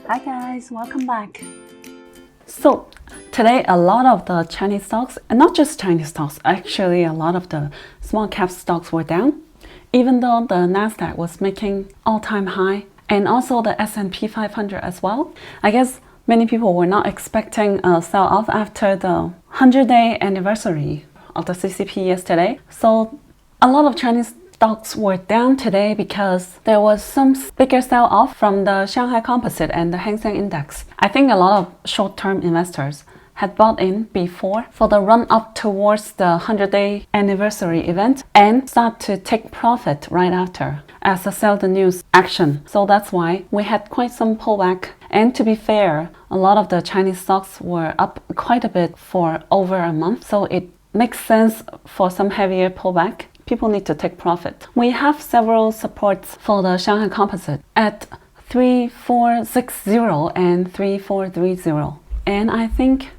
Hi guys, welcome back. So today a lot of the Chinese stocks, and not just Chinese stocks, actually a lot of the small cap stocks were down, even though the Nasdaq was making all-time high, and also the S&P 500 as well. I guess many people were not expecting a sell-off after the 100-day anniversary of the CCP yesterday. So a lot of Chinese stocks were down today because there was some bigger sell-off from the Shanghai Composite and the Hang Seng Index. I think a lot of short-term investors had bought in before for the run-up towards the 100-day anniversary event and start to take profit right after as a sell the news action. So that's why we had quite some pullback. And to be fair, a lot of the Chinese stocks were up quite a bit for over a month. So it makes sense for some heavier pullback. People need to take profit. We have several supports for the Shanghai Composite at 3460 and 3430. And I think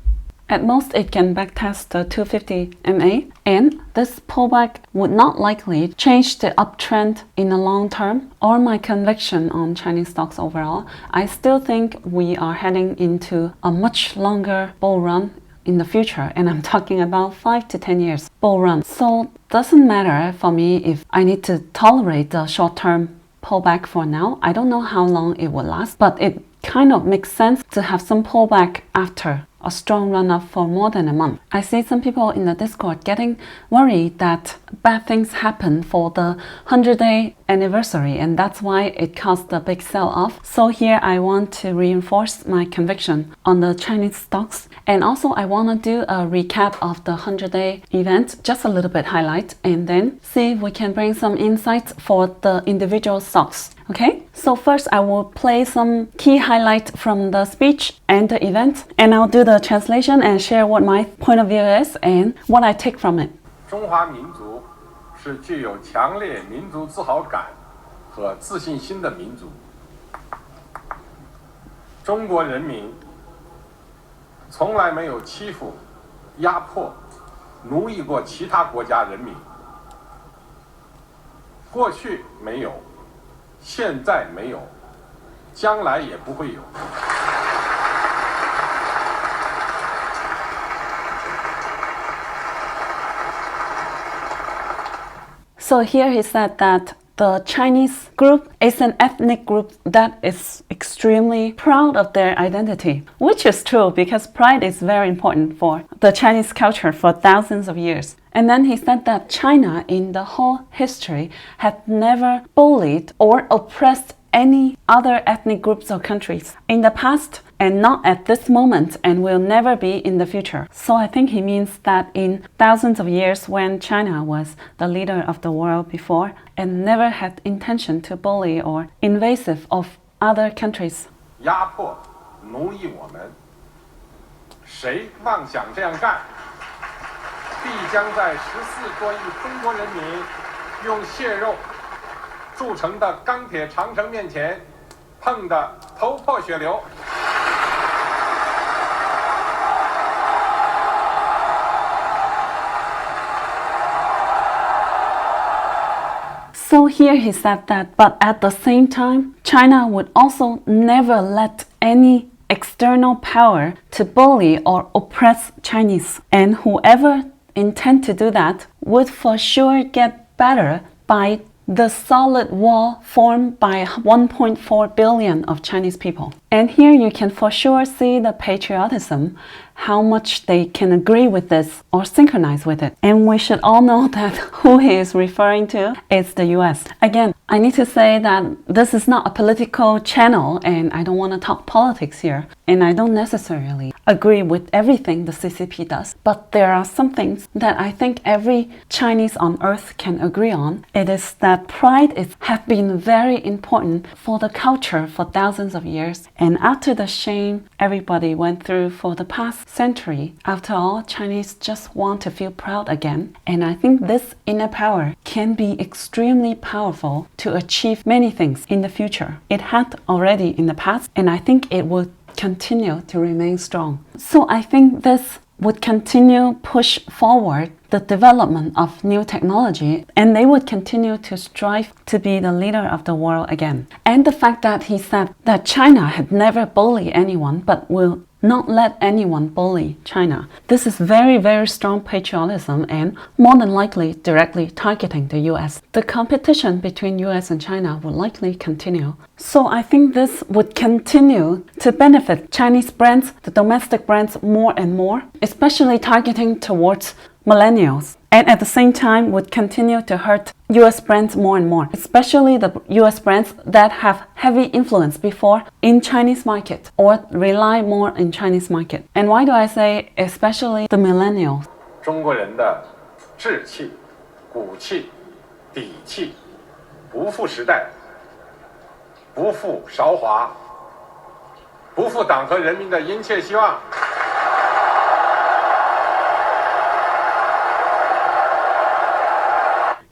at most it can backtest the 250 MA, and this pullback would not likely change the uptrend in the long term or my conviction on Chinese stocks overall. I still think we are heading into a much longer bull run in the future, and I'm talking about 5 to 10 years bull run. So doesn't matter for me if I need to tolerate the short-term pullback for now. I don't know how long it will last, but it kind of makes sense to have some pullback after a strong run-up for more than a month. I see some people in the Discord getting worried that bad things happen for the 100-day anniversary, and that's why it caused the big sell-off. So here I want to reinforce my conviction on the Chinese stocks, and also I want to do a recap of the 100-day event, just a little bit highlight, and then see if we can bring some insights for the individual stocks. Okay, so first I will play some key highlights from the speech and the event, and I'll do the translation and share what my point of view is and what I take from it. 中华民族是具有强烈民族自豪感和自信心的民族。中国人民从来没有欺负、压迫、奴役过其他国家人民。过去没有。 现在没有，将来也不会有。So here he said that the Chinese group is an ethnic group that is extremely proud of their identity, which is true because pride is very important for the Chinese culture for thousands of years. And then he said that China in the whole history had never bullied or oppressed any other ethnic groups or countries in the past, and not at this moment, and will never be in the future. So I think he means that in thousands of years when China was the leader of the world before and never had intention to bully or invasive of other countries. 压迫、奴役我们，谁妄想这样干，必将在14多亿中国人民用血肉铸成的钢铁长城面前碰得头破血流。 So here he said that, but at the same time, China would also never let any external power to bully or oppress Chinese. And whoever intend to do that would for sure get better by the solid wall formed by 1.4 billion of Chinese people. And here you can for sure see the patriotism, how much they can agree with this or synchronize with it. And we should all know that who he is referring to is the US. Again, I need to say that this is not a political channel and I don't want to talk politics here. And I don't necessarily agree with everything the CCP does. But there are some things that I think every Chinese on earth can agree on. It is that pride has been very important for the culture for thousands of years. And after the shame everybody went through for the past century, after all, Chinese just want to feel proud again. And I think this inner power can be extremely powerful to achieve many things in the future. It had already in the past, and I think it will continue to remain strong. So I think this would continue push forward the development of new technology, and they would continue to strive to be the leader of the world again. And the fact that he said that China had never bullied anyone but will not let anyone bully China. This is very, very strong patriotism and more than likely directly targeting the US. The competition between US and China will likely continue. So I think this would continue to benefit Chinese brands, the domestic brands, more and more, especially targeting towards millennials. And at the same time would continue to hurt US brands more and more, especially the US brands that have heavy influence before in Chinese market or rely more in Chinese market. And why do I say especially the millennials? 中国人的志气、骨气、底气，不负时代，不负韶华，不负党和人民的殷切希望。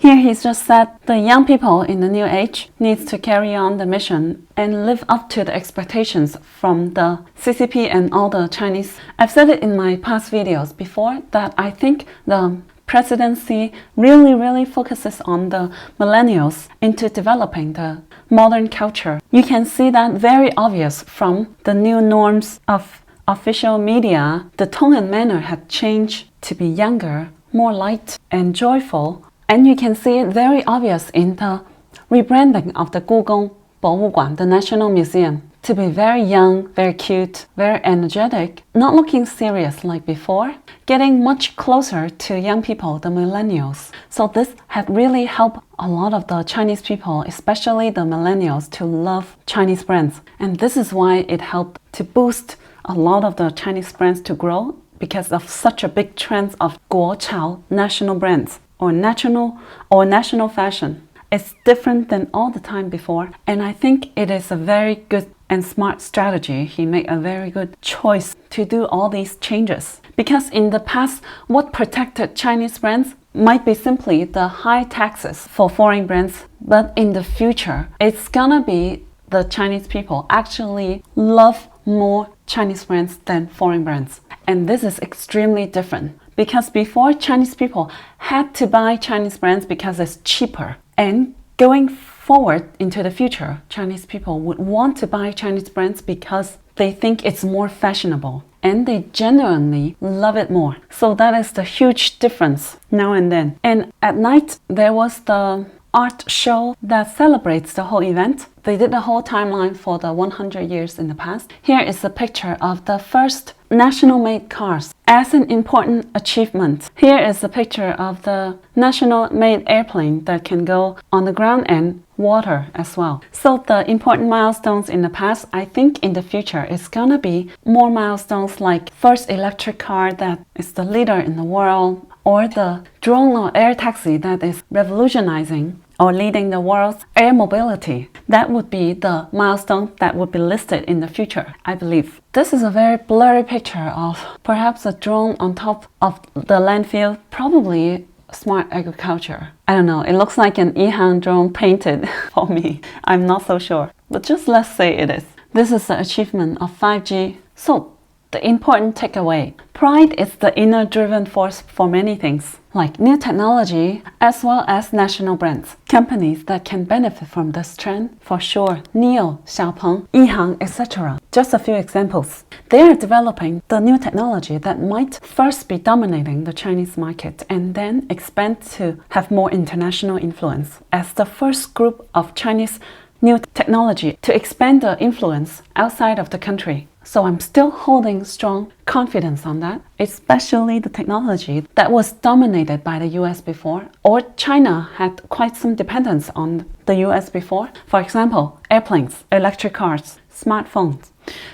Here he's just said the young people in the new age needs to carry on the mission and live up to the expectations from the CCP and all the Chinese. I've said it in my past videos before that I think the presidency really focuses on the millennials into developing the modern culture. You can see that very obvious from the new norms of official media. The tone and manner had changed to be younger, more light and joyful. And you can see it very obvious in the rebranding of the Gugong Bowoguan, the National Museum, to be very young, very cute, very energetic, not looking serious like before, getting much closer to young people, the millennials. So this had really helped a lot of the Chinese people, especially the millennials, to love Chinese brands. And this is why it helped to boost a lot of the Chinese brands to grow because of such a big trend of guochao, national brands. Or national fashion. It's different than all the time before, and I think it is a very good and smart strategy. He made a very good choice to do all these changes. Because in the past, what protected Chinese brands might be simply the high taxes for foreign brands, but in the future, it's gonna be the Chinese people actually love more Chinese brands than foreign brands. And this is extremely different. Because before, Chinese people had to buy Chinese brands because it's cheaper. And going forward into the future, Chinese people would want to buy Chinese brands because they think it's more fashionable. And they genuinely love it more. So that is the huge difference now and then. And at night, there was the art show that celebrates the whole event. They did the whole timeline for the 100 years in the past. Here is a picture of the first national-made cars as an important achievement. Here is a picture of the national-made airplane that can go on the ground and water as well. So the important milestones in the past, I think in the future it's gonna be more milestones like first electric car that is the leader in the world, or the drone or air taxi that is revolutionizing or leading the world's air mobility. That would be the milestone that would be listed in the future, I believe. This is a very blurry picture of perhaps a drone on top of the landfill, probably smart agriculture. I don't know, it looks like an Yihang drone painted for me. I'm not so sure, but just let's say it is. This is the achievement of 5G. So, the important takeaway. Pride is the inner driving force for many things, like new technology as well as national brands. Companies that can benefit from this trend, for sure, NIO, Xiaopeng, Yihang, etc. Just a few examples. They are developing the new technology that might first be dominating the Chinese market and then expand to have more international influence as the first group of Chinese new technology to expand the influence outside of the country. So I'm still holding strong confidence on that, especially the technology that was dominated by the US before, or China had quite some dependence on the US before. For example, airplanes, electric cars, smartphones,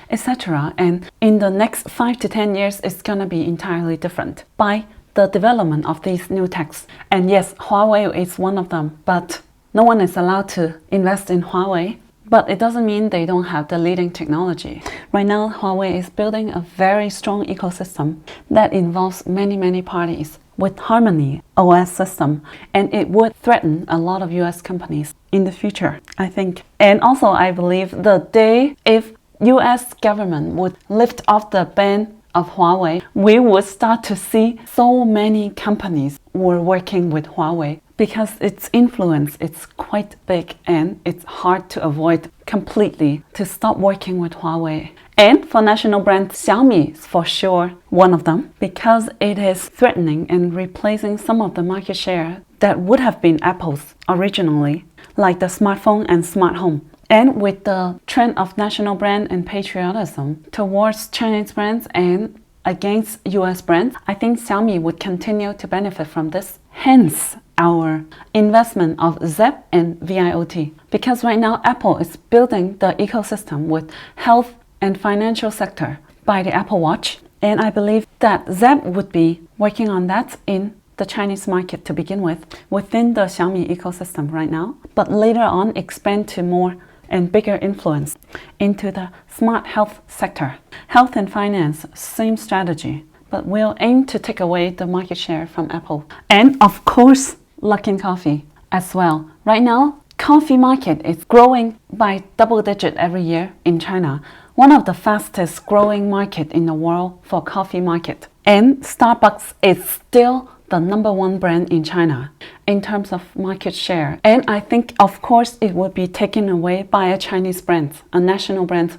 etc. And in the next 5 to 10 years, it's gonna be entirely different by the development of these new techs. And yes, Huawei is one of them, but no one is allowed to invest in Huawei. But it doesn't mean they don't have the leading technology. Right now, Huawei is building a very strong ecosystem that involves many parties with Harmony OS system, and it would threaten a lot of US companies in the future, I think. And also, I believe the day if US government would lift off the ban of Huawei, we would start to see so many companies were working with Huawei because its influence is quite big and it's hard to avoid completely to stop working with Huawei. And for national brand, Xiaomi is for sure one of them because it is threatening and replacing some of the market share that would have been Apple's originally, like the smartphone and smart home. And with the trend of national brand and patriotism towards Chinese brands and against US brands, I think Xiaomi would continue to benefit from this. Hence, our investment of Zepp and VIOT. Because right now, Apple is building the ecosystem with health and financial sector by the Apple Watch. And I believe that Zepp would be working on that in the Chinese market to begin with, within the Xiaomi ecosystem right now, but later on expand to more and bigger influence into the smart health sector. Health and finance, same strategy, but we'll aim to take away the market share from Apple. And of course, Luckin Coffee as well. Right now, coffee market is growing by double digit every year in China. One of the fastest growing market in the world for coffee market. And Starbucks is still the #1 brand in China in terms of market share. And I think, of course, it would be taken away by a Chinese brand, a national brand,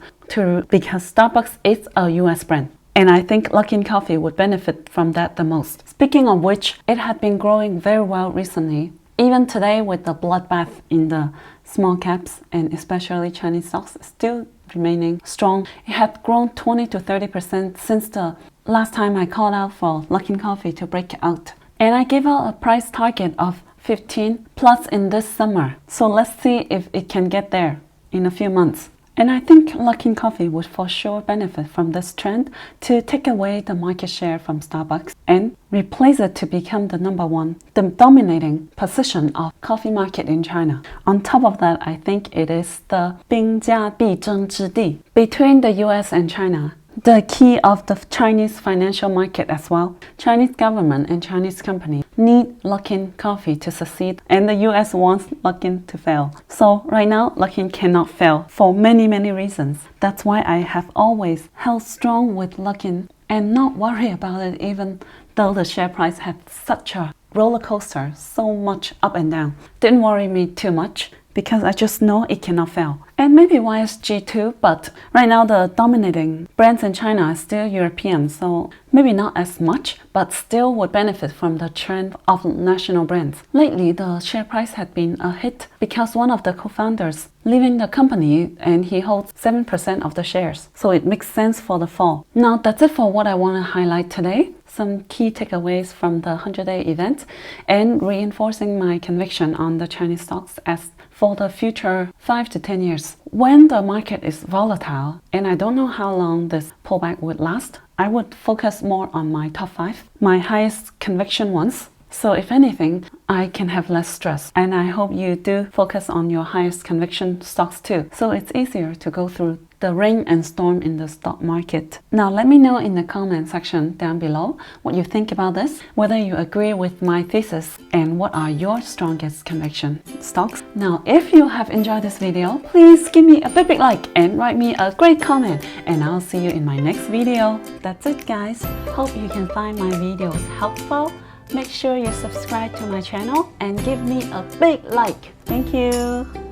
because Starbucks is a US brand. And I think Luckin Coffee would benefit from that the most. Speaking of which, it had been growing very well recently. Even today with the bloodbath in the small caps and especially Chinese stocks still remaining strong. It had grown 20 to 30% since the last time I called out for Luckin Coffee to break out. And I gave out a price target of 15 plus in this summer. So let's see if it can get there in a few months. And I think Luckin Coffee would for sure benefit from this trend to take away the market share from Starbucks and replace it to become the #1, the dominating position of coffee market in China. On top of that, I think it is the 兵家必争之地 between the US and China. The key of the Chinese financial market as well. Chinese government and Chinese company need Luckin Coffee to succeed and the US wants Luckin to fail. So right now, Luckin cannot fail for many reasons. That's why I have always held strong with Luckin and not worry about it even though the share price had such a roller coaster, so much up and down. Didn't worry me too much because I just know it cannot fail. And maybe YSG too, but right now the dominating brands in China are still European, so maybe not as much, but still would benefit from the trend of national brands. Lately, the share price had been a hit because one of the co-founders leaving the company and he holds 7% of the shares, so it makes sense for the fall. Now that's it for what I want to highlight today. Some key takeaways from the 100-day event and reinforcing my conviction on the Chinese stocks as for the future 5 to 10 years. When the market is volatile, and I don't know how long this pullback would last, I would focus more on my top 5, my highest conviction ones. So if anything, I can have less stress. And I hope you do focus on your highest conviction stocks too. So it's easier to go through the rain and storm in the stock market. Now let me know in the comment section down below what you think about this, whether you agree with my thesis and what are your strongest conviction stocks. Now if you have enjoyed this video, please give me a big like and write me a great comment and I'll see you in my next video. That's it guys. Hope you can find my videos helpful. Make sure you subscribe to my channel and give me a big like. Thank you.